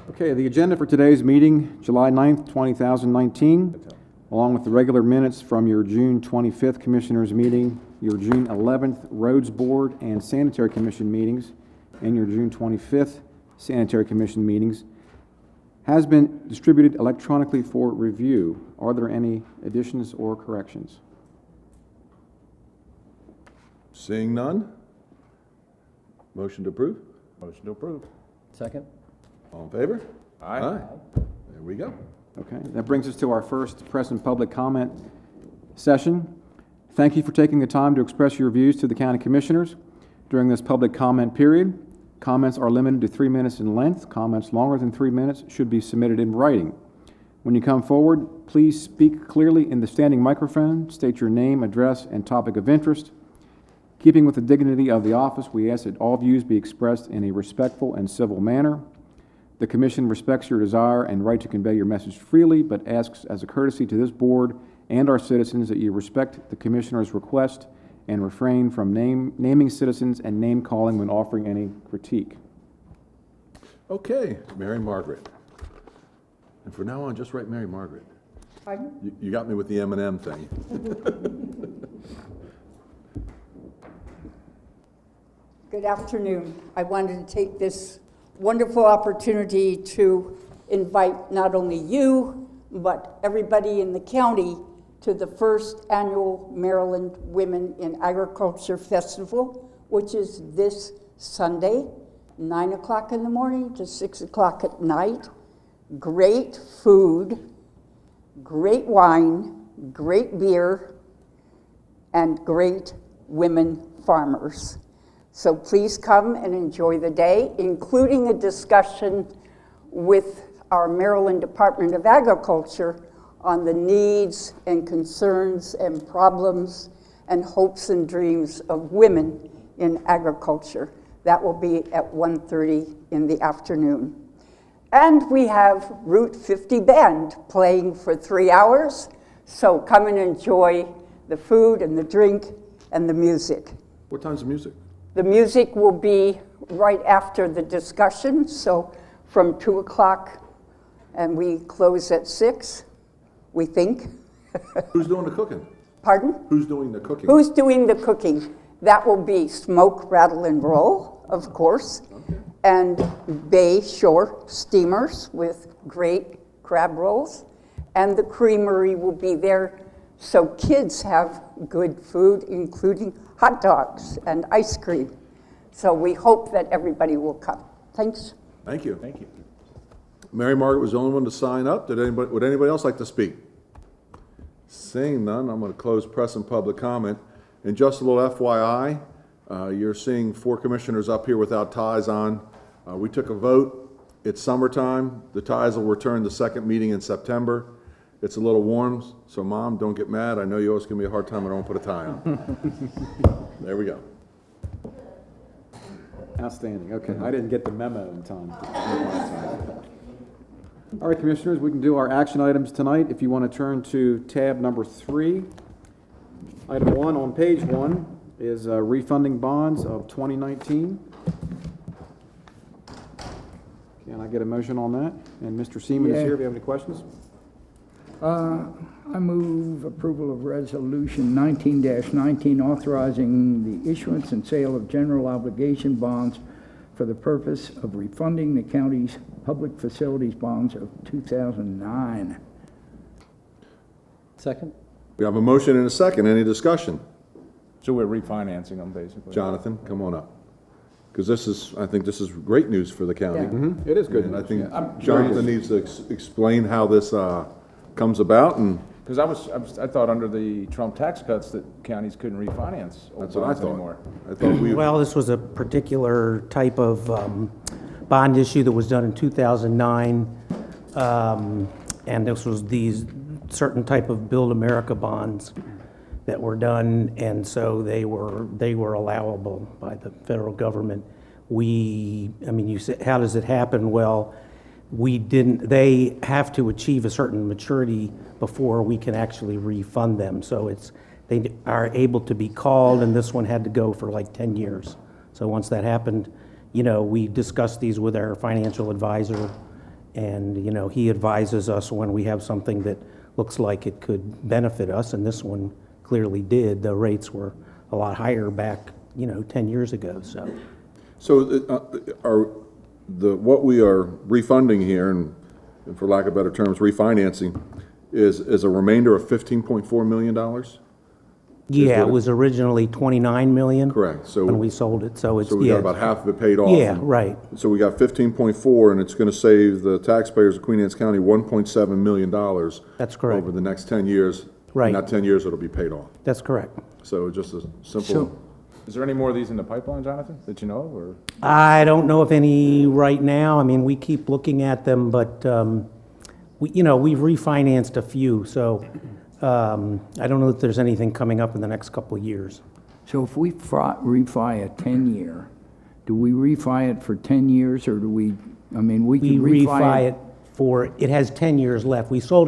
Okay, the agenda for today's meeting, July 9th, 2019, along with the regular minutes from your June 25th Commissioners meeting, your June 11th Roads Board and Sanitary Commission meetings, and your June 25th Sanitary Commission meetings, has been distributed electronically for review. Are there any additions or corrections? Seeing none, motion to approve? Motion to approve. Second. All in favor? Aye. There we go. Okay, that brings us to our first press and public comment session. Thank you for taking the time to express your views to the County Commissioners during this public comment period. Comments are limited to 3 minutes in length. Comments longer than 3 minutes should be submitted in writing. When you come forward, please speak clearly in the standing microphone, state your name, address, and topic of interest. Keeping with the dignity of the office, we ask that all views be expressed in a respectful and civil manner. The Commission respects your desire and right to convey your message freely, but asks as a courtesy to this board and our citizens that you respect the Commissioner's request and refrain from naming citizens and name-calling when offering any critique. Okay, Mary Margaret. And from now on, just write Mary Margaret. Pardon? You got me with the M&M thing. Good afternoon. I wanted to take this wonderful opportunity to invite not only you, but everybody in the county to the first annual Maryland Women in Agriculture Festival, which is this Sunday, 9 o'clock in the morning to 6 o'clock at night. Great food, great wine, great beer, and great women farmers. So please come and enjoy the day, including a discussion with our Maryland Department of Agriculture on the needs and concerns and problems and hopes and dreams of women in agriculture. That will be at 1:30 in the afternoon. And we have Route 50 Band playing for 3 hours, so come and enjoy the food and the drink and the music. What time's the music? The music will be right after the discussion, so from 2 o'clock, and we close at 6, we think. Who's doing the cooking? Pardon? Who's doing the cooking? Who's doing the cooking? That will be Smoke, Rattle, and Roll, of course, and Bay Shore steamers with great crab rolls, and the creamery will be there, so kids have good food, including hot dogs and ice cream. So we hope that everybody will come. Thanks. Thank you. Thank you. Mary Margaret was the only one to sign up. Would anybody else like to speak? Seeing none, I'm going to close press and public comment. And just a little FYI, you're seeing 4 commissioners up here without ties on. We took a vote. It's summertime. The ties will return the second meeting in September. It's a little warm, so Mom, don't get mad. I know you always give me a hard time when I don't put a tie on. There we go. Outstanding. Okay, I didn't get the memo in time. All right, Commissioners, we can do our action items tonight. If you want to turn to tab number 3. Item 1 on page 1 is refunding bonds of 2019. Can I get a motion on that? And Mr. Seaman is here if you have any questions. I move approval of resolution 19-19 authorizing the issuance and sale of general obligation bonds for the purpose of refunding the county's public facilities bonds of 2009. Second. We have a motion and a second. Any discussion? So we're refinancing them, basically. Jonathan, come on up. Because I think this is great news for the county. Mm-hmm. It is good. And I think I'm Jonathan curious. needs to explain how this comes about, and Because I thought under the Trump tax cuts that counties couldn't refinance old that's what I bonds thought. anymore. I thought we. Well, this was a particular type of bond issue that was done in 2009, and this was these certain type of Build America bonds that were done, and so they were allowable by the federal government. You said, how does it happen? Well, they have to achieve a certain maturity before we can actually refund them. So they are able to be called, and this one had to go for like 10 years. So once that happened, we discussed these with our financial advisor, And, you know, he advises us when we have something that looks like it could benefit us, and this one clearly did. The rates were a lot higher back, you know, 10 years ago, so. So what we are refunding here, and for lack of better terms, refinancing, is a remainder of $15.4 million? Yeah, what it was originally 29 million. Correct, so. When we sold it, so it's, So we yeah. got about half of it paid off. Yeah, right. So we got 15.4, and it's gonna save the taxpayers of Queen Anne's County $1.7 million. That's correct. Over the next 10 years. Right. In that 10 years, it'll be paid off. That's correct. So just a simple, So, Is there any more of these in the pipeline, Jonathan, that you know of, or? I don't know of any right now. I mean, we keep looking at them, but, you know, we've refinanced a few, so I don't know if there's anything coming up in the next couple of years. so if we refi a 10-year, do we refi it for 10 years, or do we, I mean, we We could refi it for, it has 10 years left. We sold it